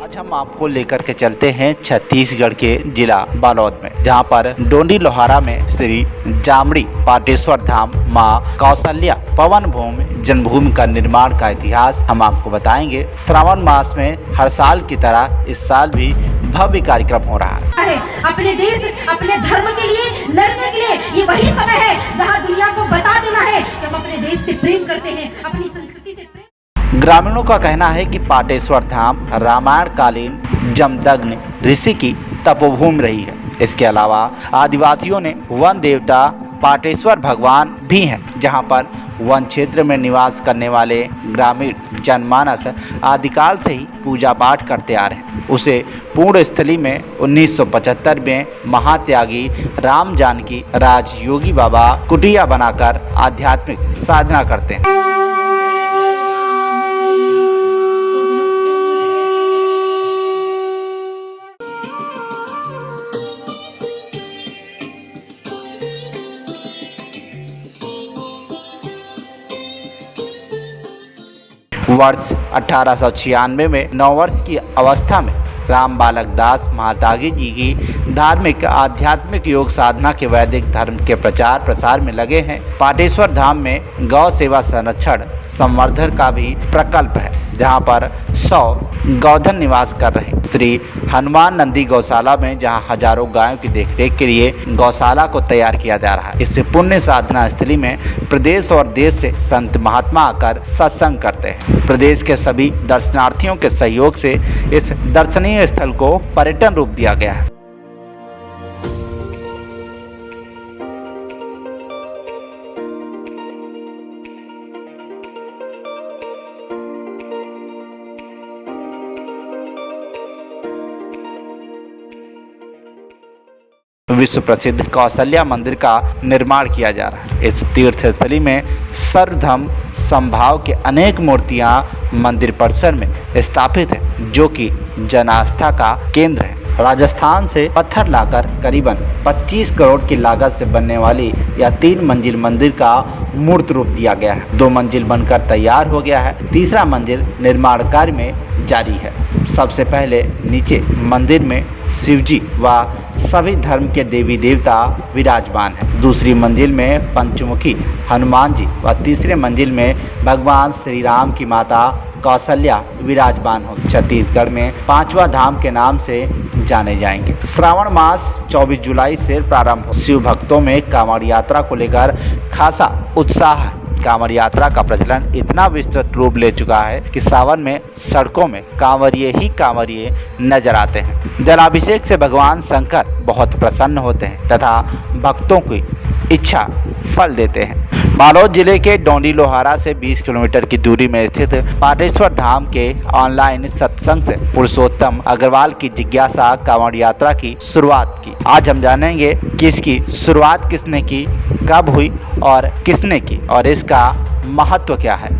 आज हम आपको लेकर के चलते हैं छत्तीसगढ़ के जिला बालोद में, जहां पर डोंडी लोहारा में श्री जामड़ी पाटेश्वर धाम मां कौशल्या पवन भूमि जन्मभूमि का निर्माण का इतिहास हम आपको बताएंगे। श्रावण मास में हर साल की तरह इस साल भी भव्य कार्यक्रम हो रहा है। अपने देश अपने धर्म के लिए लड़ने के लिए ये वही समय है जहाँ दुनिया को बता देना है कि हम अपने देश से प्रेम करते हैं, अपनी संस्कृति से प्रेम। ग्रामीणों का कहना है कि पाटेश्वर धाम रामायण कालीन जमदग्नि ऋषि की तपोभूमि रही है। इसके अलावा आदिवासियों ने वन देवता पाटेश्वर भगवान भी हैं, जहां पर वन क्षेत्र में निवास करने वाले ग्रामीण जनमानस आदिकाल से ही पूजा पाठ करते आ रहे हैं। उसे पूर्ण स्थली में 1975 में महात्यागी राम जानकी राजयोगी बाबा कुटिया बनाकर आध्यात्मिक साधना करते हैं। वर्ष 1896 में 9 वर्ष की अवस्था में राम बालक दास महातागी जी की धार्मिक आध्यात्मिक योग साधना के वैदिक धर्म के प्रचार प्रसार में लगे हैं। पाटेश्वर धाम में गौ सेवा संरक्षण संवर्धन का भी प्रकल्प है, जहां पर 100 गौधन निवास कर रहे हैं। श्री हनुमान नंदी गौशाला में जहां हजारों गायों की देखरेख के लिए गौशाला को तैयार किया जा रहा है। इस पुण्य साधना स्थली में प्रदेश और देश से संत महात्मा आकर सत्संग करते हैं। प्रदेश के सभी दर्शनार्थियों के सहयोग से इस दर्शनीय स्थल को पर्यटन रूप दिया गया है। विश्व प्रसिद्ध कौशल्या मंदिर का निर्माण किया जा रहा है। इस तीर्थ स्थली में सर्वधर्म समभाव के अनेक मूर्तियां मंदिर परिसर में स्थापित है, जो कि जनास्था का केंद्र है। राजस्थान से पत्थर लाकर करीबन 25 करोड़ की लागत से बनने वाली यह 3 मंजिल मंदिर का मूर्त रूप दिया गया है। 2 मंजिल बनकर तैयार हो गया है, तीसरा मंजिल निर्माण कार्य में जारी है। सबसे पहले नीचे मंदिर में शिवजी व सभी धर्म के देवी देवता विराजमान हैं। दूसरी मंजिल में पंचमुखी हनुमान जी व तीसरे मंजिल में भगवान श्री राम की माता कौशल्या विराजमान हो। छत्तीसगढ़ में 5वां धाम के नाम से जाने जाएंगे। श्रावण मास 24 जुलाई से प्रारंभ हो। शिव भक्तों में कांवड़ यात्रा को लेकर खासा उत्साह है। कांवड़ यात्रा का प्रचलन इतना विस्तृत रूप ले चुका है कि सावन में सड़कों में कांवरिये ही कांवरिये नजर आते हैं। जलाभिषेक से भगवान शंकर बहुत प्रसन्न होते हैं तथा भक्तों की इच्छा फल देते हैं। बालोद जिले के डोंडी लोहारा से 20 किलोमीटर की दूरी में स्थित पाटेश्वर धाम के ऑनलाइन सत्संग से पुरुषोत्तम अग्रवाल की जिज्ञासा कांवड़ यात्रा की शुरुआत की। आज हम जानेंगे कि इसकी शुरुआत किसने की, कब हुई और किसने की और इसका महत्व क्या है।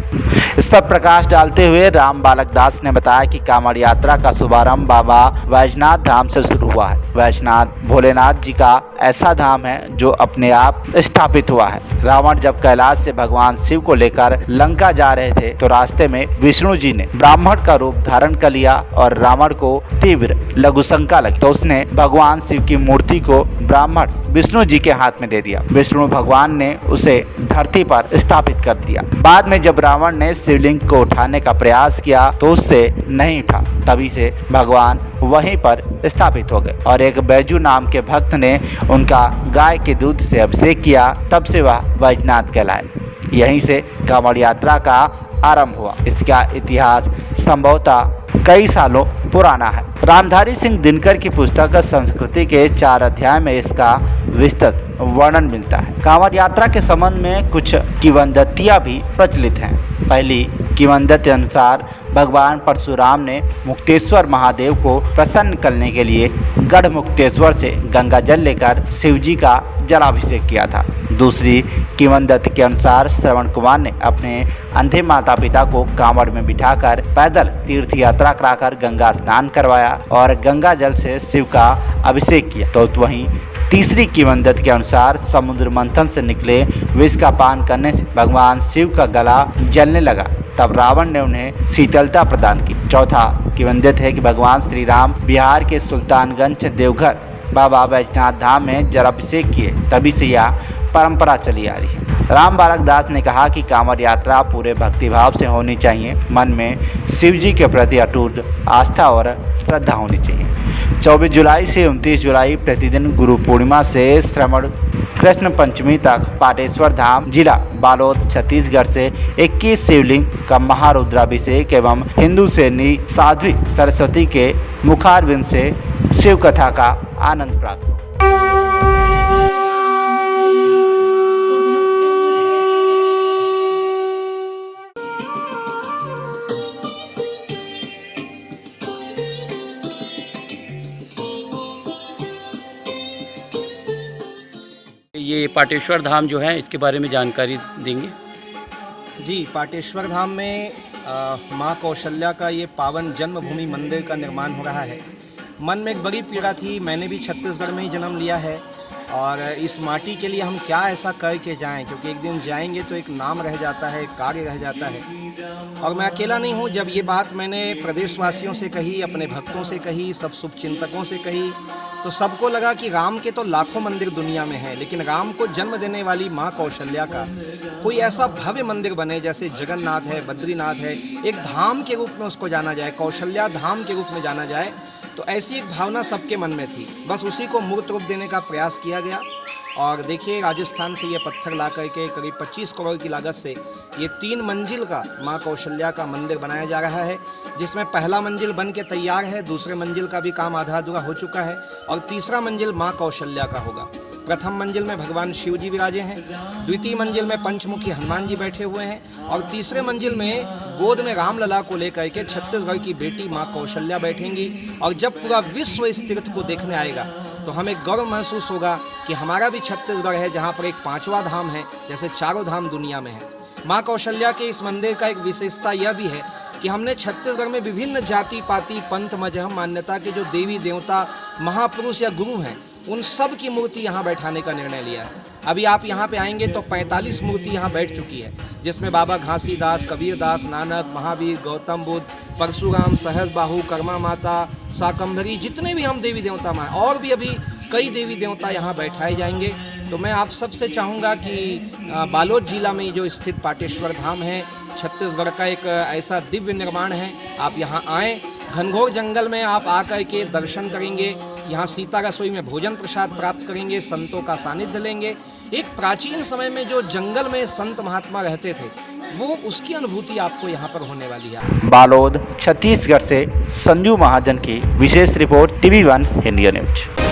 इस पर प्रकाश डालते हुए राम बालक दास ने बताया कि कांवड़ यात्रा का शुभारंभ बाबा वैजनाथ धाम से शुरू हुआ है। वैजनाथ भोलेनाथ जी का ऐसा धाम है जो अपने आप स्थापित हुआ है। रावण जब कैलाश से भगवान शिव को लेकर लंका जा रहे थे तो रास्ते में विष्णु जी ने ब्राह्मण का रूप धारण कर लिया और रावण को तीव्र लघुशंका लगी, तो उसने भगवान शिव की मूर्ति को ब्राह्मण विष्णु जी के हाथ में दे दिया। विष्णु भगवान ने उसे धरती पर स्थापित कर दिया। बाद में जब रावण ने शिवलिंग को उठाने का प्रयास किया तो उससे नहीं उठा, तभी से भगवान वहीं पर स्थापित हो गए और एक बैजू नाम के भक्त ने उनका गाय के दूध से अभिषेक किया, तब से वह वैजनाथ कहलाए। यहीं से कांवड़ यात्रा का आरंभ हुआ। इसका इतिहास संभवतः कई सालों पुराना है। रामधारी सिंह दिनकर की पुस्तक संस्कृति के 4 अध्याय में इसका विस्तृत वर्णन मिलता है। कांवड़ यात्रा के संबंध में कुछ किंवदंतियां भी प्रचलित हैं। पहली किंवदंती अनुसार भगवान परशुराम ने मुक्तेश्वर महादेव को प्रसन्न करने के लिए गढ़ मुक्तेश्वर से गंगा जल लेकर शिवजी का जलाभिषेक किया था। दूसरी किंवदंती के अनुसार श्रवण कुमार ने अपने अंधे माता पिता को कांवड़ में बिठाकर पैदल तीर्थ यात्रा कराकर गंगा स्नान करवाया और गंगा जल से शिव का अभिषेक किया। तो वहीं तीसरी किंवदंती के अनुसार समुद्र मंथन से निकले विष का पान करने से भगवान शिव का गला जलने लगा। तब रावण ने उन्हें शीतलता प्रदान की। चौथा किंवदंती है कि भगवान श्री राम बिहार के सुल्तानगंज से देवघर बाबा बैजनाथ धाम में जलाभिषेक किए, तभी से यह परंपरा चली आ रही है। राम बालक दास ने कहा कि कांवड़ यात्रा पूरे भक्तिभाव से होनी चाहिए, मन में शिव जी के प्रति अटूट आस्था और श्रद्धा होनी चाहिए। 24 जुलाई से 29 जुलाई प्रतिदिन गुरु पूर्णिमा से श्रवण कृष्ण पंचमी तक पाटेश्वर धाम जिला बालोद छत्तीसगढ़ से 21 शिवलिंग का महारुद्राभिषेक एवं हिंदू सेनी साध्वी सरस्वती के मुखारविंद से शिव कथा का आनंद प्राप्त हो। ये पाटेश्वर धाम जो है इसके बारे में जानकारी देंगे। जी, पाटेश्वर धाम में माँ कौशल्या का ये पावन जन्मभूमि मंदिर का निर्माण हो रहा है। मन में एक बड़ी पीड़ा थी, मैंने भी छत्तीसगढ़ में ही जन्म लिया है और इस माटी के लिए हम क्या ऐसा करके जाएं, क्योंकि एक दिन जाएंगे तो एक नाम रह जाता है, एक कार्य रह जाता है। और मैं अकेला नहीं हूँ। जब ये बात मैंने प्रदेशवासियों से कही, अपने भक्तों से कही, सब शुभचिंतकों से कही, तो सबको लगा कि राम के तो लाखों मंदिर दुनिया में हैं, लेकिन राम को जन्म देने वाली माँ कौशल्या का कोई ऐसा भव्य मंदिर बने, जैसे जगन्नाथ है, बद्रीनाथ है, एक धाम के रूप में उसको जाना जाए, कौशल्या धाम के रूप में जाना जाए। तो ऐसी एक भावना सबके मन में थी, बस उसी को मूर्त रूप देने का प्रयास किया गया। और देखिए, राजस्थान से ये पत्थर ला करके करीब 25 करोड़ की लागत से ये 3 मंजिल का माँ कौशल्या का मंदिर बनाया जा रहा है, जिसमें पहला मंजिल बन के तैयार है, दूसरे मंजिल का भी काम आधा अधूरा हो चुका है और तीसरा मंजिल माँ कौशल्या का होगा। प्रथम मंजिल में भगवान शिव जी विराजे हैं, द्वितीय मंजिल में पंचमुखी हनुमान जी बैठे हुए हैं और तीसरे मंजिल में गोद में रामलला को लेकर के छत्तीसगढ़ की बेटी माँ कौशल्या बैठेंगी। और जब पूरा विश्व इस तीर्थ को देखने आएगा तो हमें गौरव महसूस होगा कि हमारा भी छत्तीसगढ़ है, जहाँ पर एक 5वां धाम है, जैसे चारों धाम दुनिया में है। माँ कौशल्या के इस मंदिर का एक विशेषता यह भी है कि हमने छत्तीसगढ़ में विभिन्न जाति पाति पंथ मजहब मान्यता के जो देवी देवता महापुरुष या गुरु हैं, उन सब की मूर्ति यहाँ बैठाने का निर्णय लिया है। अभी आप यहाँ पे आएंगे तो 45 मूर्ति यहाँ बैठ चुकी है, जिसमें बाबा घासीदास, कबीरदास, नानक, महावीर, गौतम बुद्ध, परशुराम, सहजबाहु, कर्मा माता, शाकंभरी, जितने भी हम देवी देवता मां, और भी अभी कई देवी देवता यहाँ बैठाए जाएंगे। तो मैं आप सबसे चाहूँगा कि बालोद जिला में जो स्थित पाटेश्वर धाम है, छत्तीसगढ़ का एक ऐसा दिव्य निर्माण है, आप यहाँ आएँ। घनघोर जंगल में आप आकर के दर्शन करेंगे, यहाँ सीता रसोई में भोजन प्रसाद प्राप्त करेंगे, संतों का सानिध्य लेंगे। एक प्राचीन समय में जो जंगल में संत महात्मा रहते थे, वो उसकी अनुभूति आपको यहाँ पर होने वाली है। बालोद छत्तीसगढ़ से संजू महाजन की विशेष रिपोर्ट, TV1 इंडिया न्यूज।